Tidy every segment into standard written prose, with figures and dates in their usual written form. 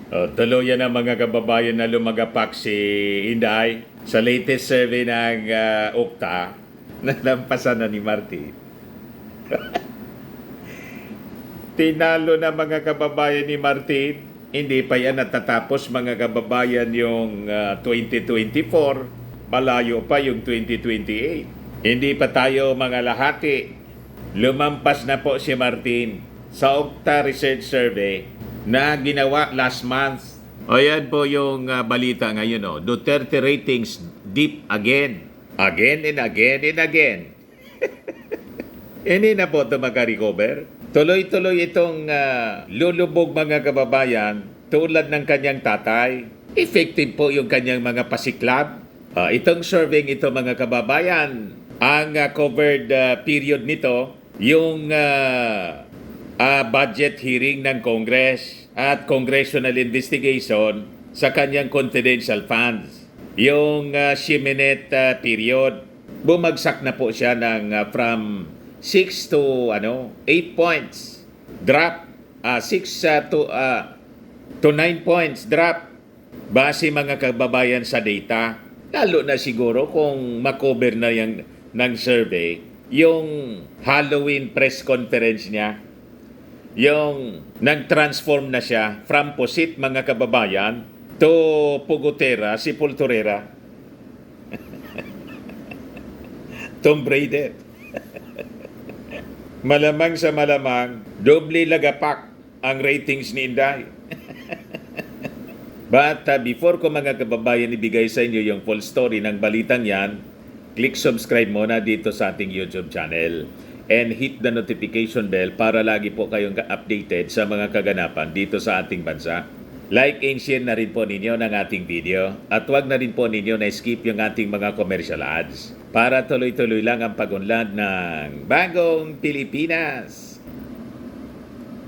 Tuluyan ang mga kababayan na lumagapak si Inday sa latest survey ng UKTA na lampasan na ni Martin. Tinalo na mga kababayan ni Martin. Hindi pa yan natatapos mga kababayan yung 2024. Malayo pa yung 2028. Hindi pa tayo mga lahati. Lumampas na po si Martin sa UKTA Research Survey na ginawa last month. O yan po yung balita ngayon. Duterte ratings dip again. Again and again and again. Hindi na po ito makarecover. Tuloy-tuloy itong lulubog mga kababayan tulad ng kanyang tatay. Effective po yung kanyang mga pasiklab. Itong surveying ito mga kababayan, ang covered period nito, yung budget hearing ng Congress at congressional investigation sa kanyang confidential funds. Yung Shiminette period, bumagsak na po siya ng from 6 to 8 points. Drop 6 to 9 points drop base mga kababayan sa data. Lalo na siguro kung makover na yung ng survey yung Halloween press conference niya. Yung nag-transform na siya from pusit mga kababayan to pugutera, sepulturera. Tomb Raider. Malamang sa malamang, doble lagapak ang ratings ni Inday. But before ko mga kababayan ibigay sa inyo yung full story ng balitang yan, click subscribe muna dito sa ating YouTube channel and hit the notification bell para lagi po kayong updated sa mga kaganapan dito sa ating bansa. Like and share na rin po ninyo ng ating video at huwag na rin po ninyo na skip yung ating mga commercial ads para tuloy-tuloy lang ang pag-unlad ng Bagong Pilipinas.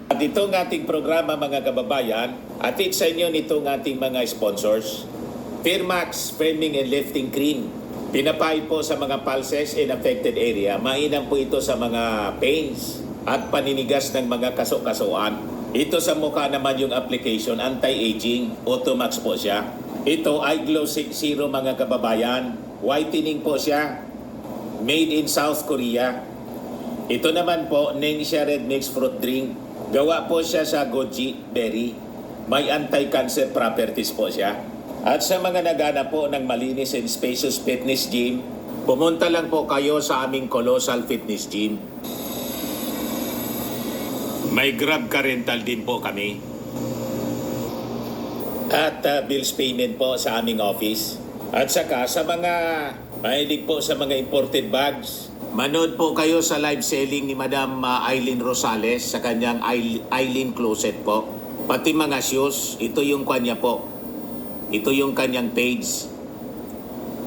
At itong ating programa mga kababayan, atid sa inyo nitong ating mga sponsors. Firmax Framing and Lifting Cream. Pinapay po sa mga pulses in affected area. Mainam po ito sa mga pains at paninigas ng mga kaso-kasuan. Ito sa mukha naman yung application, anti-aging, Automax po siya. Ito ay Glow Zero mga kababayan. Whitening po siya. Made in South Korea. Ito naman po, Ningxia Red Mix Fruit Drink. Gawa po siya sa goji berry. May anti-cancer properties po siya. At sa mga nagana po ng malinis and spacious fitness gym, pumunta lang po kayo sa aming Colossal Fitness Gym. May Grab car rental din po kami. At bills payment po sa aming office. At saka sa mga mahilig po sa mga imported bags, manood po kayo sa live selling ni Madam Eileen Rosales sa kanyang Eileen Closet po. Pati mga shoes, ito yung kanya po. Ito yung kanyang page.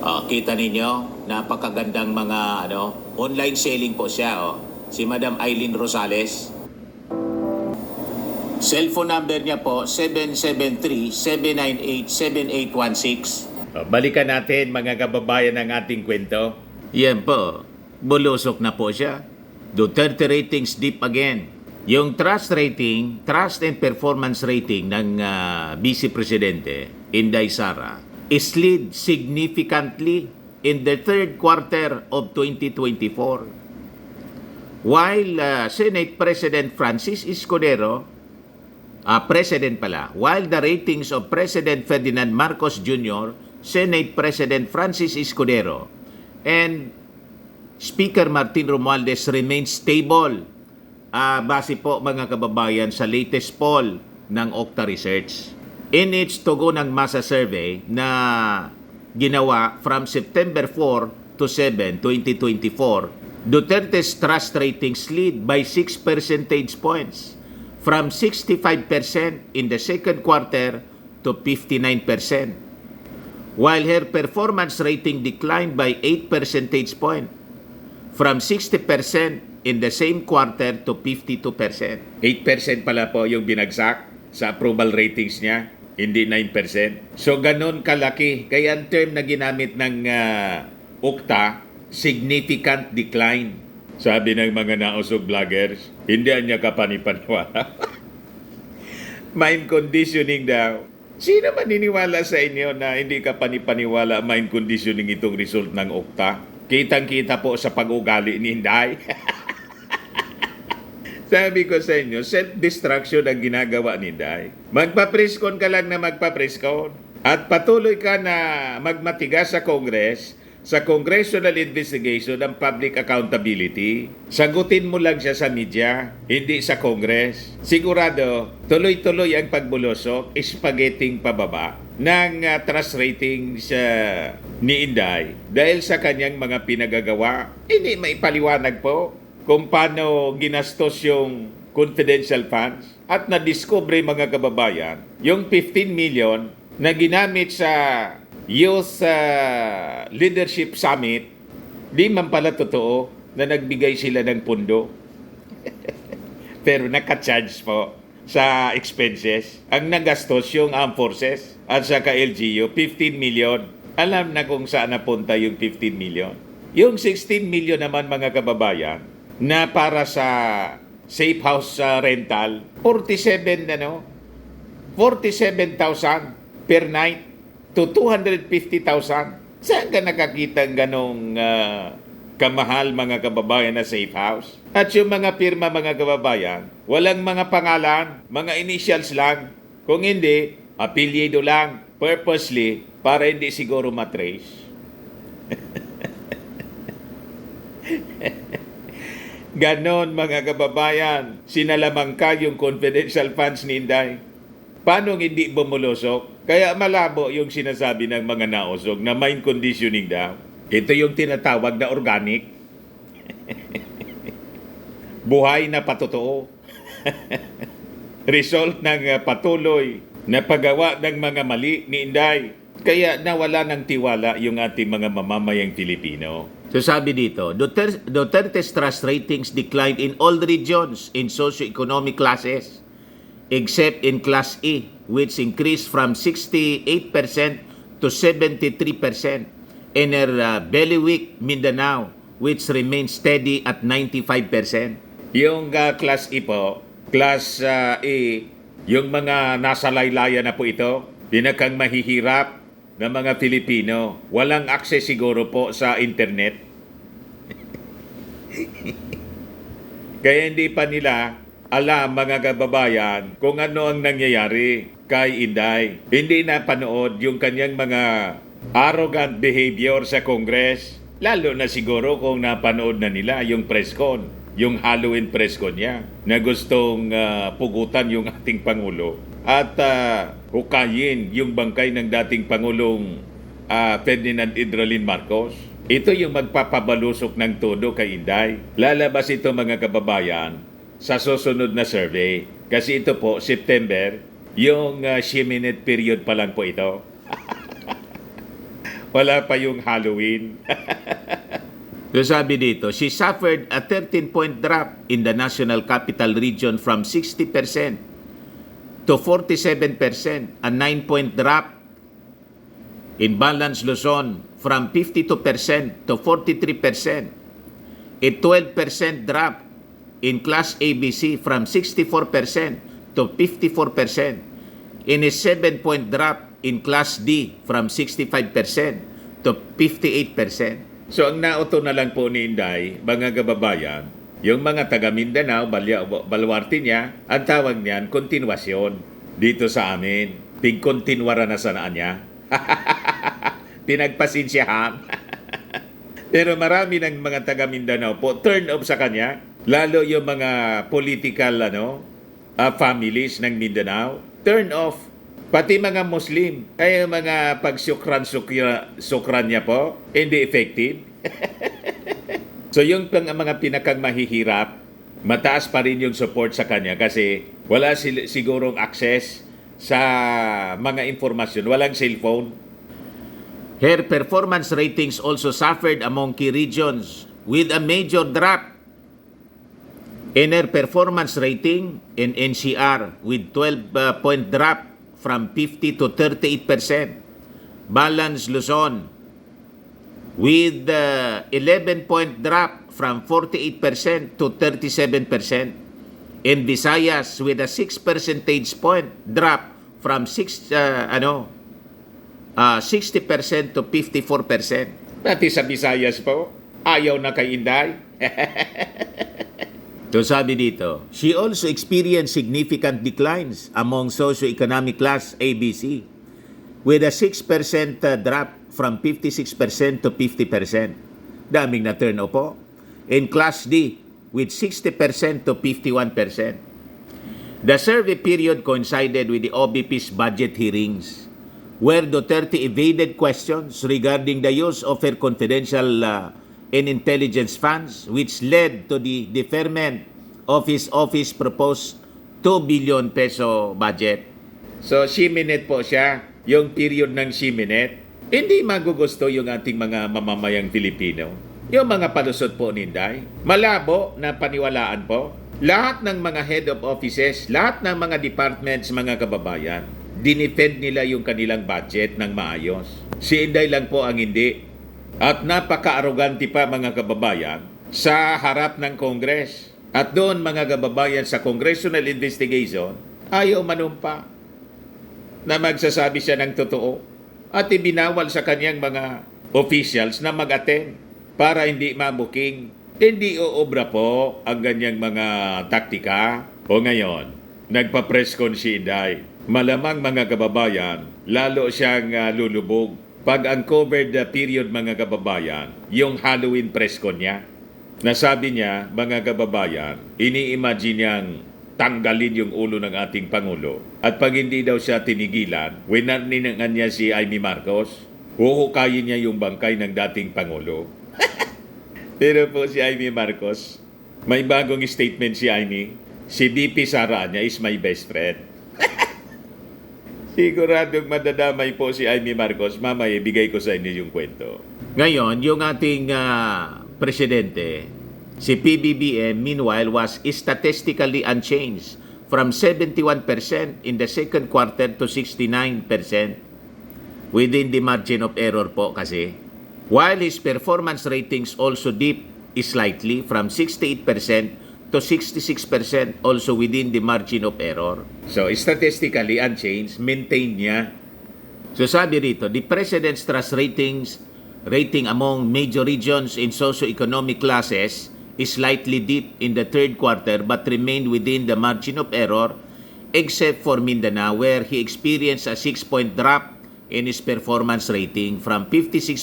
Kita ninyo, napakagandang mga online selling po siya. Si Madam Eileen Rosales. Cellphone number niya po, 773-798-7816. Balikan natin mga kababayan ng ating kwento. Yan po, bulusok na po siya. Duterte ratings dip again. Yung trust rating, trust and performance rating ng Vice Presidente, Inday Sara, slid significantly in the third quarter of 2024. While Senate President Francis Escudero, while the ratings of President Ferdinand Marcos Jr., Senate President Francis Escudero, and Speaker Martin Romualdez remain stable. Base po mga kababayan sa latest poll ng UKTA Research. In its tugunang masa survey na ginawa from September 4 to 7, 2024, Duterte's trust rating slid by 6 percentage points from 65% in the second quarter to 59%, while her performance rating declined by 8 percentage points from 60% in the same quarter to 52%. 8% pala po yung binagsak sa approval ratings niya, hindi 9%. So ganun kalaki. Kaya ang term na ginamit ng UKTA, significant decline. Sabi ng mga nausog vloggers, hindi niya kapanipaniwala. Mind conditioning daw. Sino maniniwala sa inyo na hindi ka panipaniwala mind conditioning itong result ng Okta? Kitang-kita po sa pag-ugali ni Inday. Sabi ko sa inyo, self-destruction ang ginagawa ni Inday. Magpa-preskon ka lang na magpa-preskon. At patuloy ka na magmatigas sa Congress, sa congressional investigation ng public accountability. Sagutin mo lang siya sa media, hindi sa Congress. Sigurado, tuloy-tuloy ang pagbulusok, spaghetting pababa ng trust rating ni Inday dahil sa kanyang mga pinagagawa. Hindi maipaliwanag po kung paano ginastos yung confidential funds at nadiskubre mga kababayan yung 15 million na ginamit sa Youth Leadership Summit, di man pala totoo na nagbigay sila ng pundo. Pero naka-charge po sa expenses. Ang nagastos yung Armed Forces at saka LGU, 15 million. Alam na kung saan napunta yung 15 million. Yung 16 million naman mga kababayan na para sa safe house rental, 47,000 per night to 250,000. Saan ka nakakita ng ganong kamahal mga kababayan na safe house? At yung mga pirma mga kababayan, walang mga pangalan, mga initials lang. Kung hindi, apelyido lang, purposely, para hindi siguro matrace. Ganon mga kababayan, sinalamang ka yung confidential funds ni Inday. Paano hindi bumulusok? Kaya malabo yung sinasabi ng mga nausog na mind conditioning daw. Ito yung tinatawag na organic. Buhay na patotoo. Result ng patuloy na paggawa ng mga mali ni Inday. Kaya nawala ng tiwala yung ating mga mamamayang Pilipino. So sabi dito, Duterte's trust ratings declined in all regions in socio-economic classes except in Class E, which increased from 68% to 73%, and her Bailiwick, Mindanao, which remains steady at 95%. Yung Class E po, Class E, yung mga nasa laylayan na po ito, pinakang mahihirap na mga Pilipino, walang access siguro po sa internet. Kaya hindi pa nila alam mga kababayan kung ano ang nangyayari kay Inday. Hindi na panood yung kanyang mga arrogant behavior sa Congress. Lalo na siguro kung napanood na nila yung press con, yung Halloween press con niya na gustong pugutan yung ating Pangulo at hukayin yung bangkay ng dating Pangulong Ferdinand Idrolin Marcos. Ito yung magpapabalusok ng todo kay Inday. Lalabas ito mga kababayan sa susunod na survey. Kasi ito po, September, yung 10-minute period pa lang po ito. Wala pa yung Halloween. So sabi dito, she suffered a 13-point drop in the National Capital Region from 60% to 47%, a 9-point drop in Balance Luzon from 52% to 43%, a 12% drop in Class ABC from 64% to 54%, in a 7-point drop in Class D from 65% to 58%. So ang nauto na lang po ni Inday, mga kababayan, yung mga taga Mindanao, Baluarte niya, ang tawag niyan, kontinuasyon dito sa amin. Pigkontinwara na sanaan niya. Pinagpasinsyahan. Pero marami ng mga taga Mindanao po, turn off sa kanya. Lalo yung mga political families ng Mindanao, turn off. Pati mga Muslim, kaya mga pagsukran niya po, hindi effective. So yung mga pinakang mahihirap, mataas pa rin yung support sa kanya kasi wala sigurong access sa mga informasyon, walang cellphone. Her performance ratings also suffered among key regions with a major drop in her performance rating in NCR with 12-point drop from 50 to 38%. Balance Luzon with 11-point drop from 48% to 37%. And Visayas with a 6 percentage point drop from 60% to 54%. Dati sa Visayas po, ayaw na kay Inday. So sabi dito, she also experienced significant declines among socioeconomic class ABC with a 6% drop from 56% to 50%. Daming na turn po. In Class D with 60% to 51%. The survey period coincided with the OBP's budget hearings where Duterte evaded questions regarding the use of her confidential and intelligence funds, which led to the deferment of his office proposed 2 billion peso budget. So, Shiminet po siya, yung period ng Shiminet. Hindi magugusto yung ating mga mamamayang Pilipino. Yung mga palusot po ni Inday. Malabo na paniwalaan po. Lahat ng mga head of offices, lahat ng mga departments, mga kababayan, dinefend nila yung kanilang budget ng maayos. Si Inday lang po ang hindi. At napaka-arrogante pa mga kababayan sa harap ng Congress. At doon mga kababayan sa congressional investigation, ayaw manumpa na magsasabi siya ng totoo. At ibinawal sa kanyang mga officials na mag-attend para hindi mabuking. Hindi uobra po ang ganyang mga taktika. O ngayon, nagpa-press con si Inday. Malamang mga kababayan, lalo siyang lulubog. Pag uncovered period mga kababayan, yung Halloween press con niya, nasabi niya, mga kababayan, ini-imagine niyang tanggalin yung ulo ng ating Pangulo. At pag hindi daw siya tinigilan, winaninangan niya si Amy Marcos, huhukayin niya yung bangkay ng dating Pangulo. Pero po si Amy Marcos, may bagong statement si Amy, si VP Sara niya is my best friend. Siguradong madadamay po si Amy Marcos. Mamaya, bigay ko sa inyo yung kwento. Ngayon, yung ating presidente, si PBBM, meanwhile, was statistically unchanged from 71% in the second quarter to 69% within the margin of error po kasi. While his performance ratings also dipped slightly from 68% to 66% also within the margin of error. So, statistically unchanged, maintain niya. So sabi rito, the President's trust rating among major regions in socio-economic classes is slightly dipped in the third quarter but remained within the margin of error except for Mindanao where he experienced a 6-point drop in his performance rating from 56%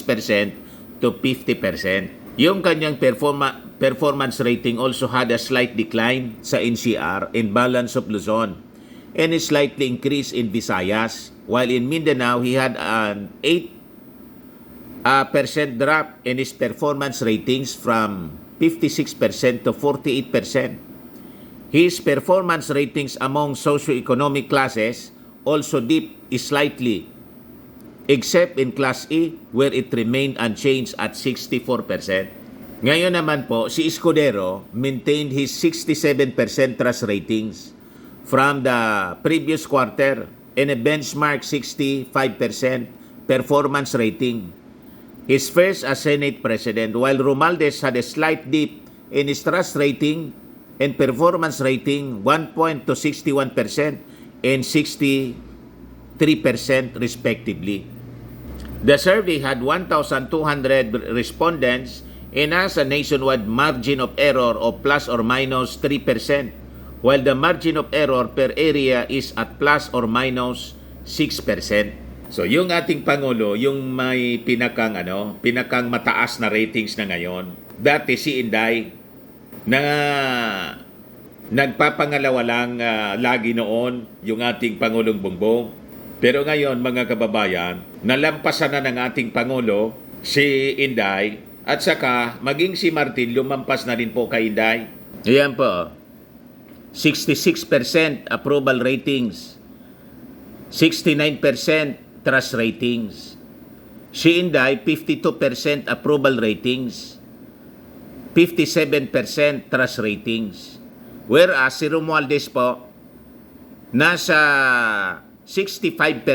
to 50%. Yung kanyang performance rating also had a slight decline sa NCR and Balance of Luzon and a slightly increase in Visayas, while in Mindanao he had an 8% drop in his performance ratings from 56% to 48%. His performance ratings among socioeconomic classes also dipped slightly except in Class E where it remained unchanged at 64%. Ngayon naman po, si Escudero maintained his 67% trust ratings from the previous quarter and a benchmark 65% performance rating. His first as Senate President, while Romualdez had a slight dip in his trust rating and performance rating 1 point to 61% and 63% respectively. The survey had 1,200 respondents and has a nationwide margin of error of plus or minus 3%, while the margin of error per area is at plus or minus 6%. So, yung ating Pangulo, yung may pinakang mataas na ratings na ngayon, dati si Inday, na nagpapangalawa lang lagi noon yung ating Pangulong Bongbong. Pero ngayon, mga kababayan, nalampasan na ng ating Pangulo si Inday at saka maging si Martin lumampas na rin po kay Inday. Ayan po, 66% approval ratings, 69% trust ratings. Si Inday, 52% approval ratings, 57% trust ratings. Whereas si Romualdez po, nasa 65%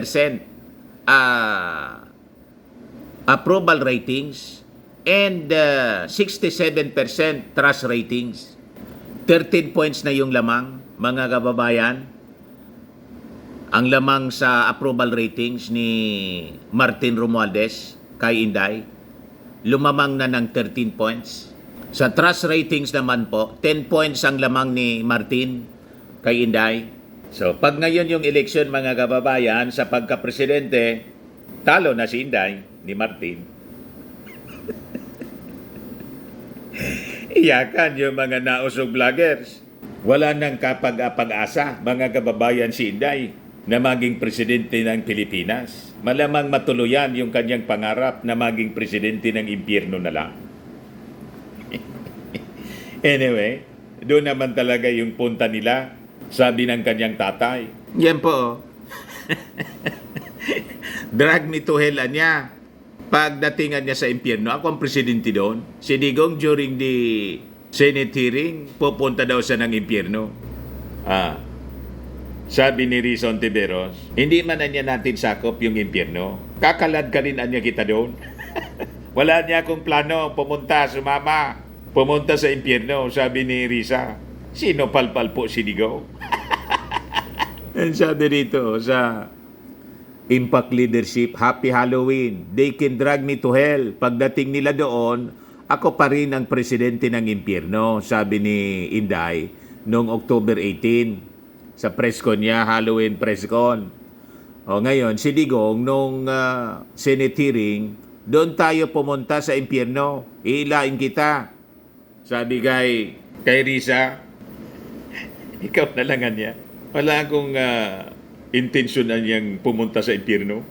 approval ratings and 67% trust ratings. 13 points na yung lamang, mga kababayan. Ang lamang sa approval ratings ni Martin Romualdez kay Inday, lumamang na ng 13 points. Sa trust ratings naman po, 10 points ang lamang ni Martin kay Inday. So, pag ngayon yung eleksyon, mga kababayan, sa pagka-presidente, talo na si Inday ni Martin. Iyakan yung mga nausog vloggers. Wala nang kapag-asa, mga kababayan, si Inday na maging presidente ng Pilipinas. Malamang matuluyan yung kanyang pangarap na maging presidente ng impyerno na lang. Anyway, doon naman talaga yung punta nila, sabi ng kanyang tatay. Yan po. Drag me to hell niya. Pagdatingan niya sa impyerno, ako ang presidente doon. Si Digong during the Senate hearing, pupunta daw siya ng impyerno. Sabi ni Rizon Tiberos, hindi man na niya natin sakop yung impyerno. Kakalad ka rin niya kita doon. Wala niya akong plano pumunta sa impyerno, sabi ni Riza. Sino palpal po si Digong? And sabi rito sa Impact Leadership, Happy Halloween. They can drag me to hell. Pagdating nila doon, ako pa rin ang presidente ng impyerno, sabi ni Inday noong October 18 sa press con niya, Halloween press con. O ngayon, si Digong nung Senate hearing, doon tayo pumunta sa impyerno, iilain kita. Sabi kay Riza, ikaw na lang niya. Wala akong intensyon na niyang pumunta sa impyerno.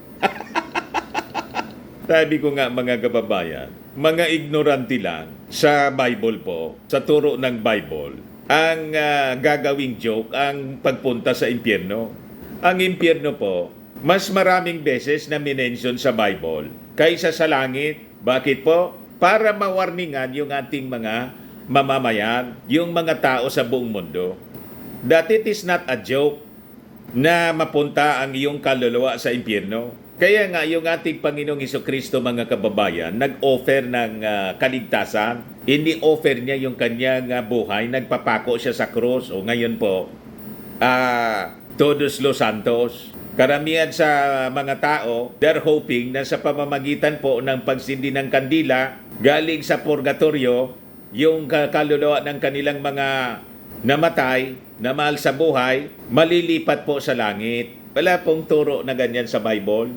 Sabi ko nga, mga kababayan, mga ignorante lang sa Bible po, sa turo ng Bible, ang gagawing joke ang pagpunta sa impyerno. Ang impyerno po, mas maraming beses na minention sa Bible kaysa sa langit. Bakit po? Para mawarningan yung ating mga mamamayan, yung mga tao sa buong mundo, that it is not a joke na mapunta ang iyong kaluluwa sa impyerno. Kaya nga, yung ating Panginoong Hesukristo, mga kababayan, nag-offer ng kaligtasan. Ini-offer niya yung kanyang buhay. Nagpapako siya sa krus. O ngayon po, Todos los Santos. Karamihan sa mga tao, they're hoping na sa pamamagitan po ng pagsindi ng kandila, galing sa purgatorio, yung kaluluwa ng kanilang mga namatay, na mahal sa buhay, malilipat po sa langit. Wala pong turo na ganyan sa Bible.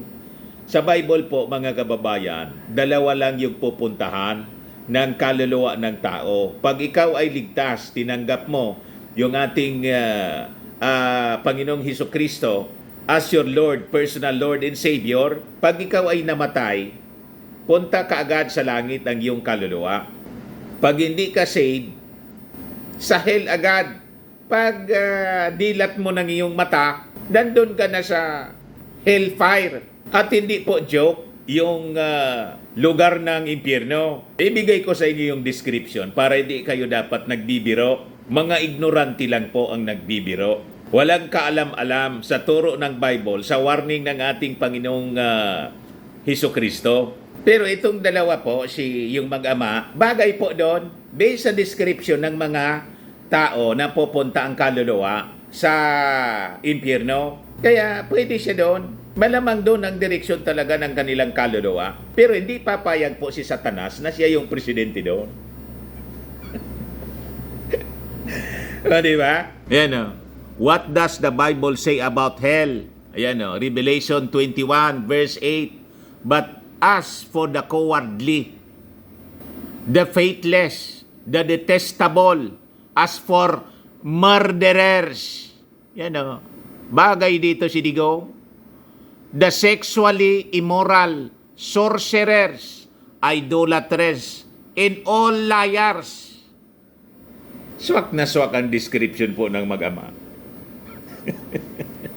Sa Bible po, mga kababayan, dalawa lang yung pupuntahan ng kaluluwa ng tao. Pag ikaw ay ligtas, tinanggap mo yung ating Panginoong Hesukristo as your Lord, personal Lord and Savior, pag ikaw ay namatay, punta ka agad sa langit ang iyong kaluluwa. Pag hindi ka saved, sa hell agad. Pag dilat mo ng iyong mata, nandun ka na sa hellfire. At hindi po joke yung lugar ng impyerno. Ibigay ko sa inyo yung description para hindi kayo dapat nagbibiro. Mga ignorante lang po ang nagbibiro. Walang kaalam-alam sa turo ng Bible, sa warning ng ating Panginoong Hesukristo. Pero itong dalawa po, yung mag-ama, bagay po doon, based sa description ng mga tao na pupunta ang kaluluwa sa impyerno. Kaya pwede siya doon. Malamang doon ang direksyon talaga ng kanilang kaluluwa. Pero hindi papayag po si Satanas na siya yung presidente doon. Di ba? Ayan o. What does the Bible say about hell? Ayan o. Revelation 21 verse 8. But as for the cowardly, the faithless, the detestable, as for murderers, yan o, bagay dito si Digong, the sexually immoral, sorcerers, idolaters, and all liars. Swak na swak ang description po ng mag-ama.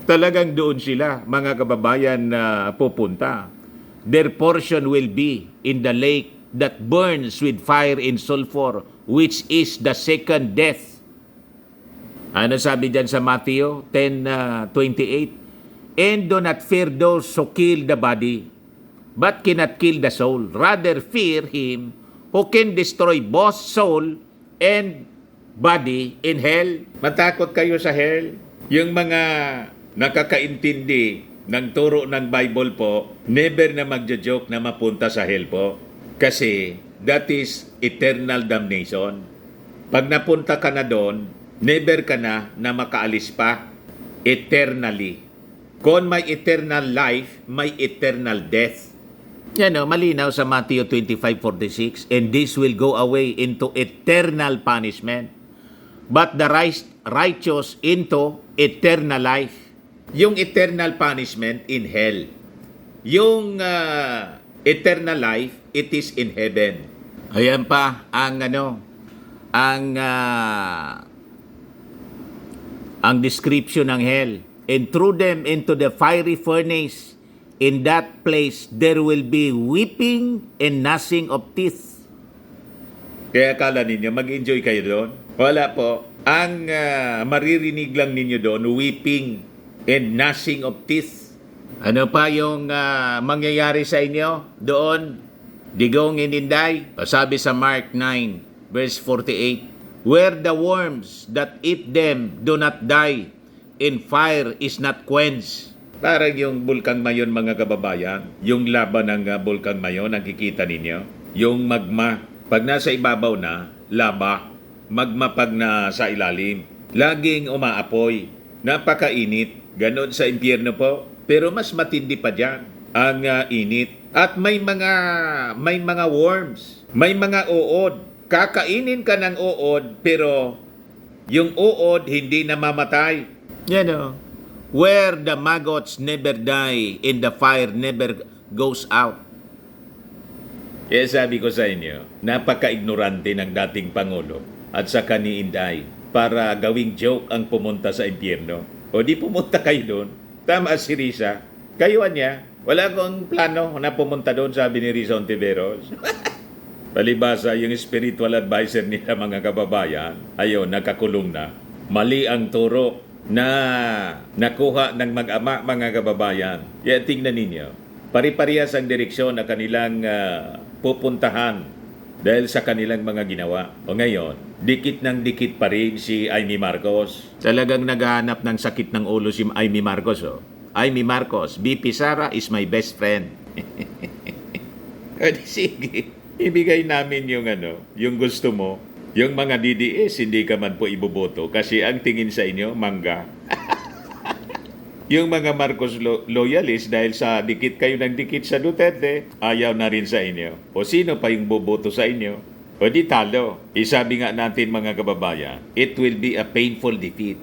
Talagang doon sila, mga kababayan, na pupunta. Their portion will be in the lake that burns with fire and sulfur, which is the second death. Ano sabi dyan sa Matthew 10:28? And do not fear those who kill the body, but cannot kill the soul. Rather fear him who can destroy both soul and body in hell. Matakot kayo sa hell? Yung mga nakakaintindi ng turo ng Bible po, never na magja-joke na mapunta sa hell po. Kasi that is eternal damnation. Pag napunta ka na doon, never ka na makaalis pa eternally. Kung may eternal life, may eternal death. Yan o, malinaw sa Matthew 25:46, and this will go away into eternal punishment, but the righteous into eternal life. Yung eternal punishment in hell. Yung eternal life, it is in heaven. Ayan pa ang ang description ng hell. And threw them into the fiery furnace. In that place, there will be weeping and gnashing of teeth. Kaya akala ninyo, mag-enjoy kayo doon? Wala po. Ang maririnig lang ninyo doon, weeping and gnashing of teeth. Ano pa yung mangyayari sa inyo doon? Digong ininday. Sabi sa Mark 9, verse 48, where the worms that eat them do not die, and fire is not quenched. Parang yung Bulkang Mayon, mga kababayan, yung laban ng Bulkang Mayon, nakikita ninyo? Yung magma, pag nasa ibabaw na, laba. Magma pag nasa ilalim. Laging umaapoy. Napakainit. Ganon sa impyerno po. Pero mas matindi pa dyan ang init. At may mga worms. May mga uod. Kakainin ka ng uod, pero yung uod hindi namamatay. Yan o. Where the maggots never die and the fire never goes out. Kaya sabi ko sa inyo, napaka-ignorante ng dating Pangulo at saka ni Inday para gawing joke ang pumunta sa impyerno. O di pumunta kayo doon. Tama si Risa. Kayuan niya. Wala akong plano na pumunta doon, sabi ni Risa Ontiveros. Palibasa, yung spiritual advisor nila, mga kababayan, ayun, nakakulong na. Mali ang turo na nakuha ng mag-ama, mga kababayan. Kaya tingnan ninyo, pari-parehas ang direksyon na kanilang pupuntahan dahil sa kanilang mga ginawa. O ngayon, dikit ng dikit pa rin si Amy Marcos. Talagang naghahanap ng sakit ng ulo si Amy Marcos. Oh. Amy Marcos, BP Sara is my best friend. Sige, ibigay namin yung gusto mo. Yung mga DDS, hindi ka man po iboboto kasi ang tingin sa inyo, mangga. Yung mga Marcos loyalist, dahil sa dikit kayo ng dikit sa Duterte, ayaw na rin sa inyo. O sino pa yung boboto sa inyo? O di talo. Isabi nga natin, mga kababayan, it will be a painful defeat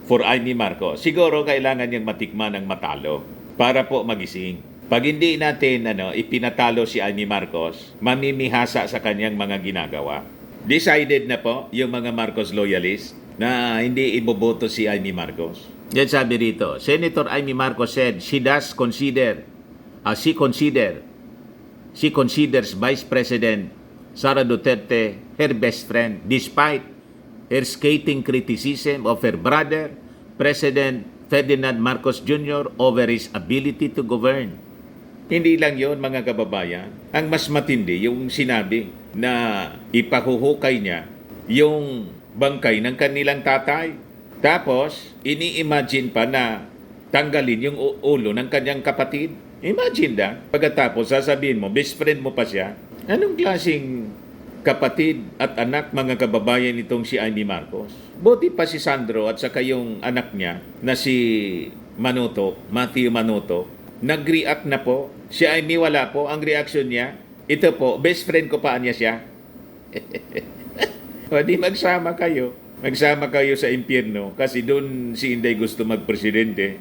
for Amy Marcos. Siguro kailangan niyang matikman ng matalo para po magising. Pag hindi natin ipinatalo si Amy Marcos, mamimihasa sa kanyang mga ginagawa. Decided na po yung mga Marcos loyalists na hindi iboboto si Amy Marcos. Yan sabi rito, Senator Amy Marcos said she considers Vice President Sara Duterte her best friend despite her scathing criticism of her brother, President Ferdinand Marcos Jr. over his ability to govern. Hindi lang yon, mga kababayan. Ang mas matindi, yung sinabi na ipahuhukay niya yung bangkay ng kanilang tatay. Tapos, ini-imagine pa na tanggalin yung ulo ng kanyang kapatid. Imagine da. Pagkatapos, sasabihin mo, best friend mo pa siya. Anong klaseng kapatid at anak, mga kababayan, itong si Amy Marcos? Buti pa si Sandro at saka yung anak niya na si Matthew Manuto, nag-react na po. Si Amy wala po. Ang reaction niya, ito po, best friend ko pa niya siya. O di magsama kayo. Magsama kayo sa impyerno kasi doon si Inday gusto magpresidente.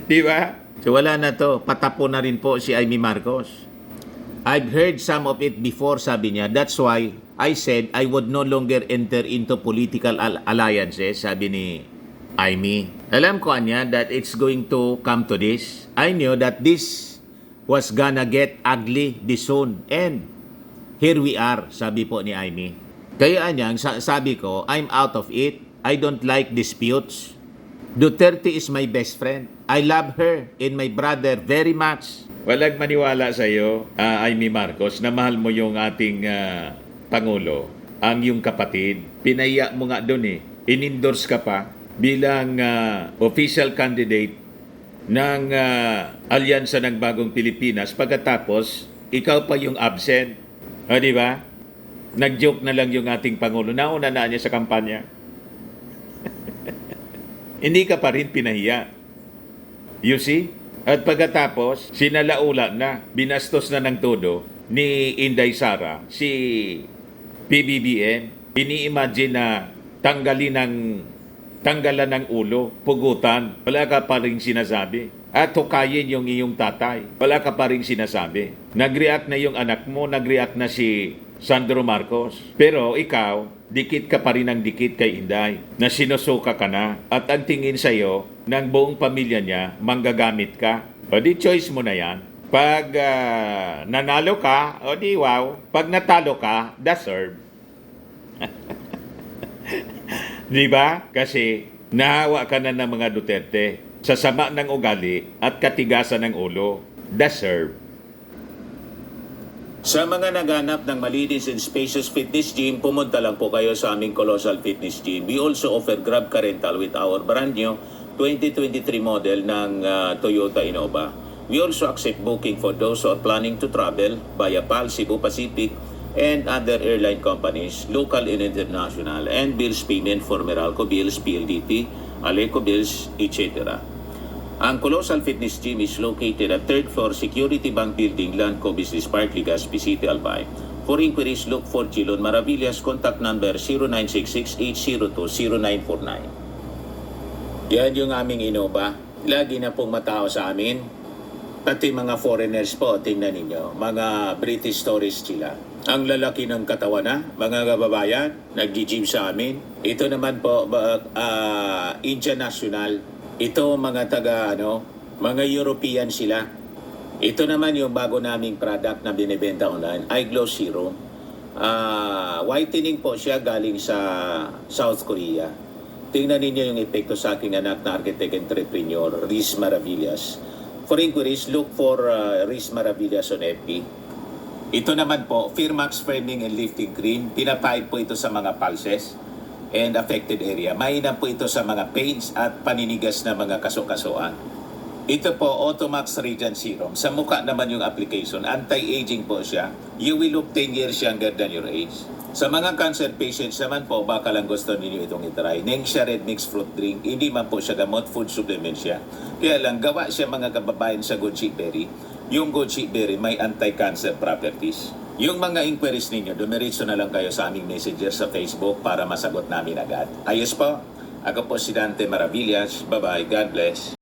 Di ba? So wala na to. Patapo na rin po si Amy Marcos. I've heard some of it before, sabi niya. That's why I said I would no longer enter into political alliances, sabi ni Amy. Alam ko niya that it's going to come to this. I knew that this was gonna get ugly this soon. And here we are, sabi po ni Amy. Kaya niya, sabi ko, I'm out of it. I don't like disputes. Duterte is my best friend. I love her and my brother very much. Walang maniwala sa iyo, Amy Marcos, na mahal mo yung ating Pangulo. ang iyong kapatid. Pinaya mo nga doon eh. In-endorse ka pa bilang official candidate ng Alyansa ng Bagong Pilipinas. Pagkatapos, ikaw pa yung absent. O, di ba? Nag-joke na lang yung ating Pangulo. Nauna na niya sa kampanya. Hindi ka pa rin pinahiya. You see? At pagkatapos, sinalaula na, binastos na ng todo ni Inday Sara, si PBBM. Ini-imagine na tanggalan ng ulo, pugutan. Wala ka pa rin sinasabi. At hukayin yung iyong tatay. Wala ka pa rin sinasabi. Nag-react na yung anak mo, nag-react na si Sandro Marcos. Pero ikaw, dikit ka pa rin ng dikit kay Inday, na sinusuka ka na. At ang tingin sa'yo, ng buong pamilya niya, manggagamit ka. O di choice mo na yan. Pag nanalo ka, o di wow. Pag natalo ka, deserve. Di ba? Kasi nahawa ka na ng mga Duterte sa sama ng ugali at katigasan ng ulo. Deserve. Sa mga naghanap ng malinis and spacious fitness gym, pumunta lang po kayo sa aming Colossal Fitness Gym. We also offer Grab Car Rental with our brand new 2023 model ng Toyota Innova. We also accept booking for those who are planning to travel via PAL, Cebu Pacific, and other airline companies, local and international, and bills payment for Meralco Bills, PLDT, Aleco Bills, etc. Ang Colossal Fitness Gym is located at 3rd floor Security Bank Building, Landco Business Park, Legazpi City, Albay. For inquiries, look for Chilon Maravillas. Contact number 0966-802-0949. Yan yung aming Innova. Lagi na pong matao sa amin. Pati mga foreigners po, tingnan ninyo. Mga British tourists sila. Ang lalaki ng katawan na, mga kababayan, nag-gym sa amin. Ito naman po, Indian National. Ito mga mga European sila. Ito naman yung bago naming product na binibenta online, iGlow Serum. Whitening po siya galing sa South Korea. Tingnan ninyo yung epekto sa aking anak na architect entrepreneur, Riz Maravillas. For inquiries, look for Riz Maravillas on FB. Ito naman po, Firmax Framing and Lifting Cream. Pinapahid po ito sa mga pulses and affected area. Mainam po ito sa mga pains at paninigas na mga kaso-kasuan. Ito po, Automax Radiant Serum. Sa mukha naman yung application. Anti-aging po siya. You will look 10 years younger than your age. Sa mga cancer patients naman po, baka lang gusto ninyo itong itry. Nengxia Red Mix Fruit Drink. Hindi man po siya gamot, food supplement siya. Kaya lang, gawa siya mga kababayan sa goji berry. Yung goji berry may anti-cancer properties. Yung mga inquiries ninyo, dumiretso na lang kayo sa aming messenger sa Facebook para masagot namin agad. Ayos po. Ako po si Dante Maravillas. Bye-bye. God bless.